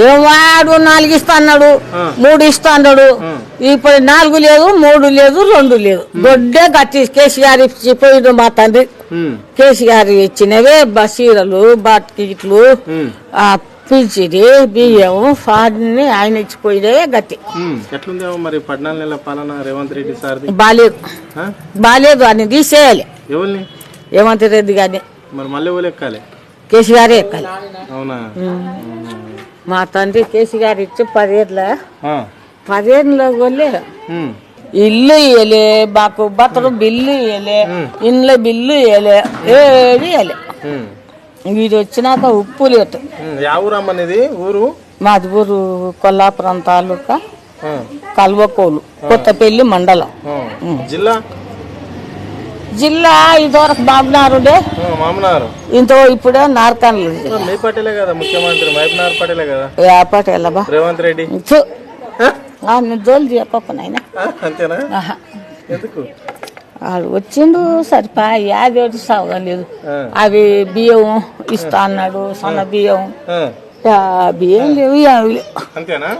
ఏమాడు 4 ఇస్తా అన్నాడు, 3 ఇస్తా అన్నాడు. ఇప్పుడు 4 లేదు, 3 లేదు, 2 లేదు. దొడ్డే గట్టి కేసీఆర్ ఇచ్చిపోయిండు మా తండ్రి. కేసీఆర్ ఇచ్చినవే బసీరలు, బాట్కిట్లు, పిలిచిది బియ్యం ఫాడ్ని ఆయన ఇచ్చిపోయినవే గట్టి. ఎట్లుందేమో మరి 14 నెలల పాలన రేవంత్ రెడ్డి సార్ బాలేదు అని తీసేయాలి. ఎవరిని? రేవంత్ రెడ్డి గారిని. మరి మళ్ళీ ఎవరు ఎక్కాలి? కేసీఆర్ ఎక్కాలి. అవునా? మా తండ్రి కేసీఆర్ ఇచ్చి 10 ఏళ్ళలో వెళ్ళే ఇల్లు ఇయ్యలే, మాకు బట్టలు బిల్లు ఇయ్యలే, ఇండ్ల బిల్లు ఇయ్యలే, ఏది ఇయ్యలే. వీడు వచ్చినాక ఉప్పు లేదు. ఊరు మాది ఊరు కొల్లాపురం తాలూకా కల్వకోలు, కొత్తపల్లి మండలం. జిల్లా ఇదివరకు మామనారుడే, ఇప్పుడే నార్కన్లు. పటేల్ బా రేవంత్ రెడ్డి నిజోలు చెప్పకునైనా వాడు వచ్చిండు సరిపా యాదేడు సాగలేదు. అవి బియ్యం ఇస్తా అన్నాడు, సన్న బియ్యం. బియ్యం లేవు, అంతేనా?